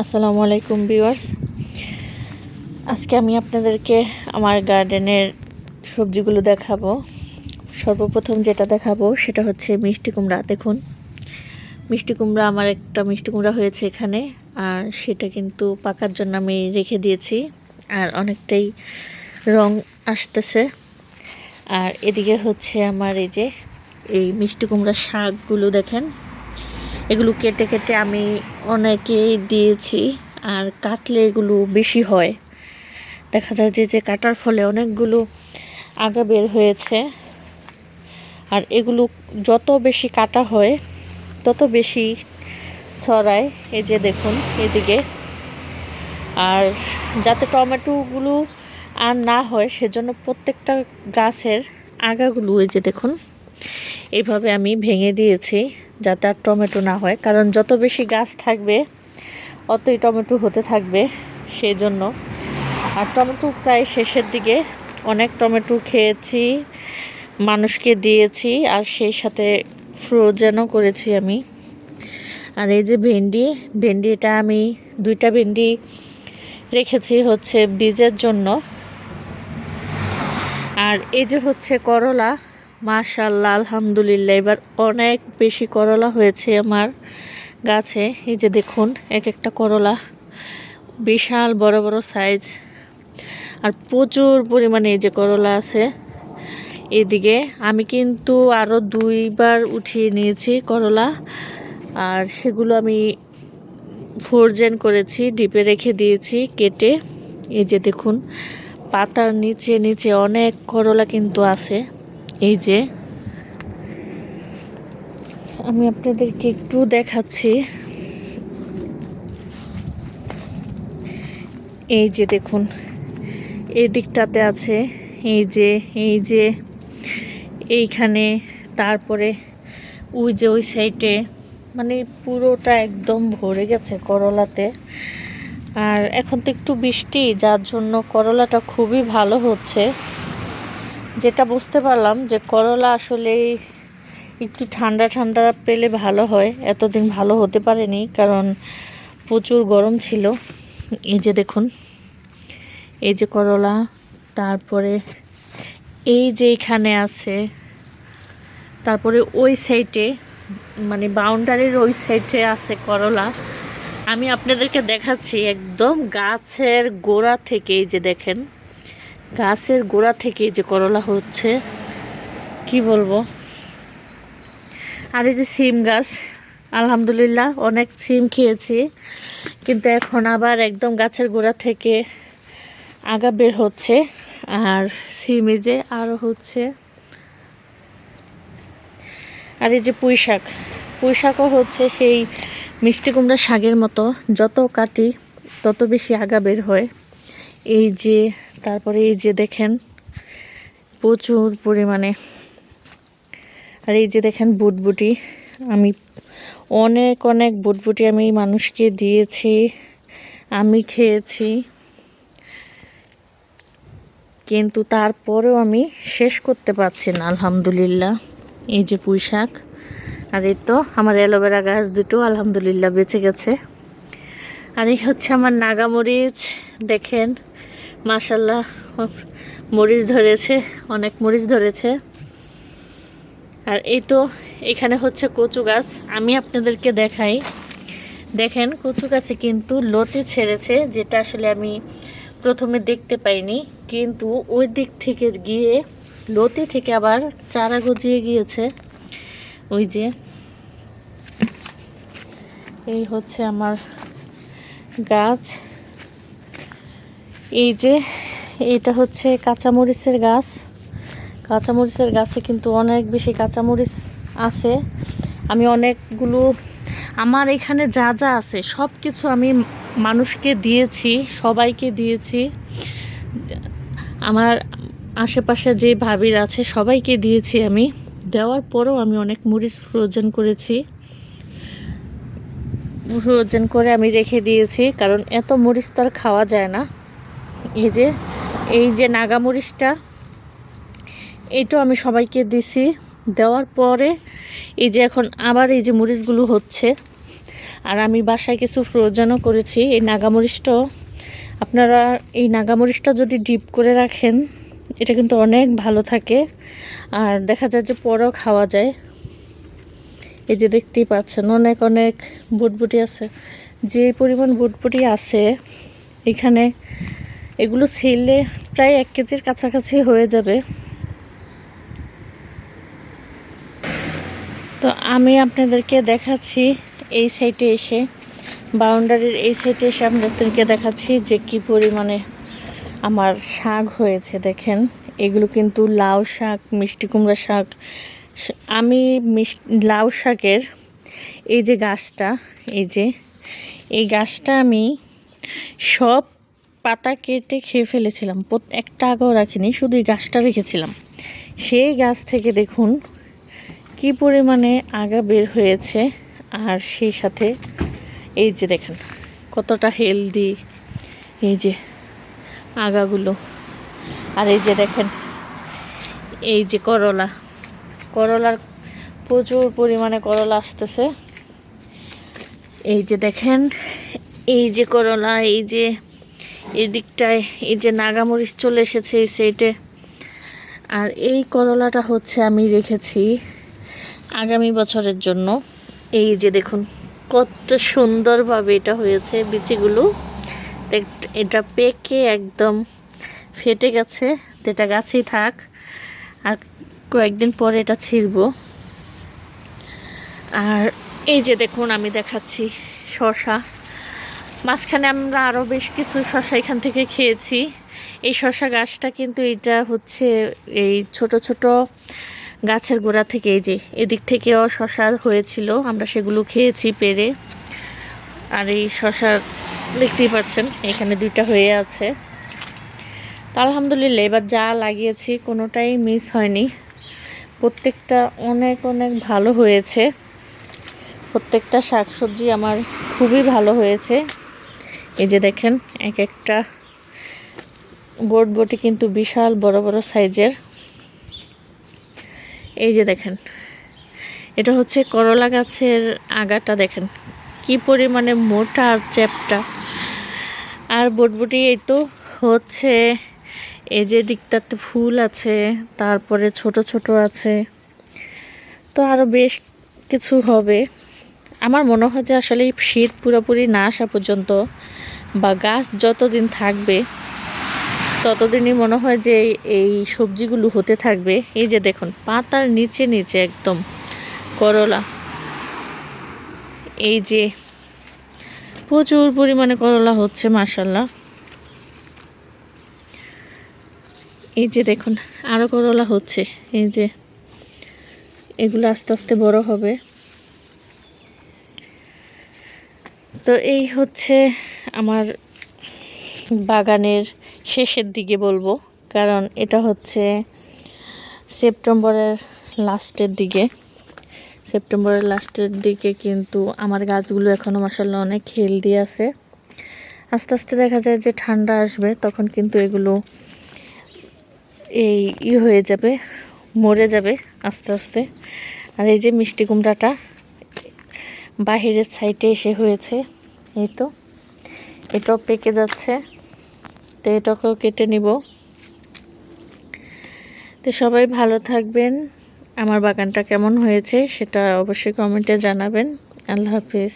আসসালামু আলাইকুম ভিউয়ার্স। আজকে আমি আপনাদেরকে আমার গার্ডেনের সবজিগুলো দেখাবো। সর্বপ্রথম যেটা দেখাবো সেটা হচ্ছে মিষ্টি কুমড়া। দেখুন, মিষ্টি কুমড়া, আমার একটা মিষ্টি কুমড়া হয়েছে এখানে, আর সেটা কিন্তু পাকার জন্য আমি রেখে দিয়েছি, আর অনেকটাই রং আসতেছে। আর এদিকে হচ্ছে আমার এই মিষ্টি কুমড়ার শাকগুলো দেখেন, এগুলো কেটে কেটে আমি অনেকেই দিয়েছি, আর কাটলে এগুলো বেশি হয়। দেখা যায় যে কাটার ফলে অনেকগুলো আগা বের হয়েছে, আর এগুলো যত বেশি কাটা হয় তত বেশি ছড়ায়। এই যে দেখুন এদিকে। আর যাতে টমেটোগুলো আর না হয় সেজন্য প্রত্যেকটা গাছের আগাগুলো এই যে দেখুন এইভাবে আমি ভেঙে দিয়েছি, যাতে আর টমেটো না হয়। কারণ যত বেশি গাছ থাকবে অতই টমেটো হতে থাকবে, সেই জন্য। আর টমেটো প্রায় শেষের দিকে, অনেক টমেটো খেয়েছি, মানুষকে দিয়েছি, আর সেই সাথে ফ্রোজেনও করেছি আমি। আর এই যে ভেন্ডি, এটা আমি 2টা ভেন্ডি রেখেছি হচ্ছে বীজের জন্য। আর এই যে হচ্ছে করলা, মাশাআল্লাহ আলহামদুলিল্লাহ, এবার অনেক বেশি করলা হয়েছে আমার গাছে। এই যে দেখুন এক একটা করলা বিশাল বড় বড় সাইজ, আর প্রচুর পরিমাণে এই যে করলা আছে। এদিকে আমি কিন্তু আরও 2বার উঠিয়ে নিয়েছি করলা, আর সেগুলো আমি ফ্রোজেন করেছি, ডিপে রেখে দিয়েছি কেটে। এই যে দেখুন পাতার নিচে নিচে অনেক করলা কিন্তু আছে। এই যে আমি আপনাদেরকে একটু দেখাচ্ছি, এই যে দেখুন এই দিকটাতে আছে, এই যে এইখানে, তারপরে ওই সাইডে, মানে পুরোটা একদম ভরে গেছে করলাতে। আর এখন তো একটু বৃষ্টি, যার জন্য করলাটা খুবই ভালো হচ্ছে। যেটা বুঝতে পারলাম যে করলা আসলে একটু ঠান্ডা ঠান্ডা পেলে ভালো হয়, এতদিন ভালো হতে পারেনি কারণ প্রচুর গরম ছিল। এই যে দেখুন এই যে করলা, তারপরে এই যে এখানে আছে, তারপরে ওই সাইডে, মানে বাউন্ডারির ওই সাইডে আছে করলা। আমি আপনাদেরকে দেখাচ্ছি একদম গাছের গোড়া থেকে। এই যে দেখেন গাছের গোড়া থেকে যে করলা হচ্ছে, কি বলবো। আর এই যে সিম গাছ, আলহামদুলিল্লাহ অনেক সিম খেয়েছি, কিন্তু এখন আবার একদম গাছের গোড়া থেকে আগা বের হচ্ছে। আর সিম এই যে আরও হচ্ছে। আর এই যে পুঁই শাকও হচ্ছে সেই মিষ্টি কুমড়া শাকের মতো, যত কাটি তত বেশি আগা বের হয়। এই যে তারপরে এই যে দেখেন প্রচুর পরিমাণে। আর এই যে দেখেন বুটবুটি, আমি অনেক অনেক বুটবুটি আমি মানুষকে দিয়েছি, আমি খেয়েছি, কিন্তু তারপরেও আমি শেষ করতে পারছি না আলহামদুলিল্লাহ। এই যে পুঁই শাক, আর এই তো আমার অ্যালোভেরা গাছ দুটো আলহামদুলিল্লাহ বেঁচে গেছে। আর এই হচ্ছে আমার নাগা মরিচ, দেখেন মাশাল্লাহ মরিচ ধরেছে, অনেক মরিচ ধরেছে। আর এই তো এখানে হচ্ছে কচু গাছ, আমি আপনাদেরকে দেখাই। দেখেন কচু গাছে কিন্তু লতি ছেড়েছে, যেটা আসলে আমি প্রথমে দেখতে পাইনি, কিন্তু ওই দিক থেকে গিয়ে লতি থেকে আবার চারা গজিয়ে গিয়েছে। ওই যে এই হচ্ছে আমার গাছ। এই যে এটা হচ্ছে কাঁচামরিচের গাছ, কাঁচামরিচের গাছে কিন্তু অনেক বেশি কাঁচামরিচ আছে। আমি অনেকগুলো, আমার এখানে যা যা আছে সব কিছু আমি মানুষকে দিয়েছি, সবাইকে দিয়েছি। আমার আশেপাশে যে ভাবির আছে সবাইকে দিয়েছি আমি। দেওয়ার পরেও আমি অনেক মরিচ ফ্রোজেন করেছি, ফ্রোজেন করে আমি রেখে দিয়েছি, কারণ এত মরিচ তো আর খাওয়া যায় না। এই যে নাগা মরিচটা, এইটাও আমি সবাইকে দিছি। দেওয়ার পরে এই যে এখন আবার এই যে মরিচগুলো হচ্ছে, আর আমি বাসায় কিছু ফ্রোজেনও করেছি। এই নাগামরিচটাও আপনারা, এই নাগামরিচটা যদি ডিপ করে রাখেন এটা কিন্তু অনেক ভালো থাকে, আর দেখা যায় যে পরেও খাওয়া যায়। এই যে দেখতেই পাচ্ছেন অনেক অনেক বুটবুটি আছে। যে পরিমাণ বুটবুটি আছে এখানে, এগুলো ছেলে প্রায় 1 কেজির কাছাকাছি হয়ে যাবে। তো আমি আপনাদেরকে দেখাচ্ছি এই সাইডে এসে, বাউন্ডারির এই সাইডে এসে আপনাদেরকে দেখাচ্ছি যে কি পরিমাণে আমার শাক হয়েছে। দেখেন এগুলো কিন্তু লাউ শাক, মিষ্টি কুমড়া শাক। আমি লাউ শাকের এই যে গাছটা, এই গাছটা আমি সব পাতা কেটে খেয়ে ফেলেছিলাম, একটা আগেও রাখিনি, শুধু এই গাছটা রেখেছিলাম। সেই গাছ থেকে দেখুন কি পরিমাণে আগা বের হয়েছে, আর সেই সাথে এই যে দেখেন কতটা হেলদি এই যে আগাগুলো। আর এই যে দেখেন এই যে করলার প্রচুর পরিমাণে করলা আসতেছে। এই যে দেখেন এই যে করলা, এই যে এই দিকটায় এই যে নাগামরিচ চলে এসেছে এই সাইডে। আর এই করলাটা হচ্ছে আমি রেখেছি আগামী বছরের জন্য। এই যে দেখুন কত সুন্দরভাবে এটা হয়েছে, বিচিগুলো এটা পেকে একদম ফেটে গেছে। এটা গাছেই থাক, আর কয়েকদিন পরে এটা ছিঁড়ব। আর এই যে দেখুন আমি দেখাচ্ছি শসা, মাঝখানে আমরা আরও বেশ কিছু শসা এখান থেকে খেয়েছি। এই শসা গাছটা কিন্তু এটা হচ্ছে এই ছোট ছোট গাছের গোড়া থেকে, এই যে এদিক থেকেও শসা হয়েছিল, আমরা সেগুলো খেয়েছি পেরে। আর এই শসা দেখতেই পাচ্ছেন এখানে 2টা হয়ে আছে। তো আলহামদুলিল্লাহ এবার যা লাগিয়েছি কোনোটাই মিস হয়নি, প্রত্যেকটা অনেক অনেক ভালো হয়েছে। প্রত্যেকটা শাকসবজি আমার খুবই ভালো হয়েছে। এই যে দেখেন এক একটা বটবটি কিন্তু বিশাল বড় বড় সাইজের। এই যে দেখেন এটা হচ্ছে করলা গাছের আগাটা, দেখেন কি পরিমাণে মোটা আর চ্যাপ্টা। আর বটবটি এই তো হচ্ছে এই যে দিকটাতে ফুল আছে, তারপরে ছোট ছোট আছে, তো আরও বেশ কিছু হবে। আমার মনে হয় যে আসলে শীত পুরোপুরি না আসা পর্যন্ত বা গাছ যতদিন থাকবে ততদিনই মনে হয় যে এই সবজিগুলো হতে থাকবে। এই যে দেখুন পাতার নিচে নিচে একদম করলা, এই যে প্রচুর পরিমাণে করলা হচ্ছে মাশাআল্লাহ। এই যে দেখুন আরও করলা হচ্ছে, এই যে এগুলো আস্তে আস্তে বড় হবে। তো এই হচ্ছে আমার বাগানের শেষের দিকে বলবো, কারণ এটা হচ্ছে সেপ্টেম্বরের লাস্টের দিকে কিন্তু আমার গাছগুলো এখনও মাশাআল্লাহ অনেক হেলদি আছে। আস্তে আস্তে দেখা যায় যে ঠান্ডা আসবে, তখন কিন্তু এগুলো হয়ে যাবে, মরে যাবে আস্তে আস্তে। আর এই যে মিষ্টি কুমড়াটা বাহিরের সাইডে এসে হয়েছে, এই তো এটাও পেকে যাচ্ছে, তো এটাকেও কেটে নিব। তো সবাই ভালো থাকবেন, আমার বাগানটা কেমন হয়েছে সেটা অবশ্যই কমেন্টে জানাবেন। আল্লাহ হাফিজ।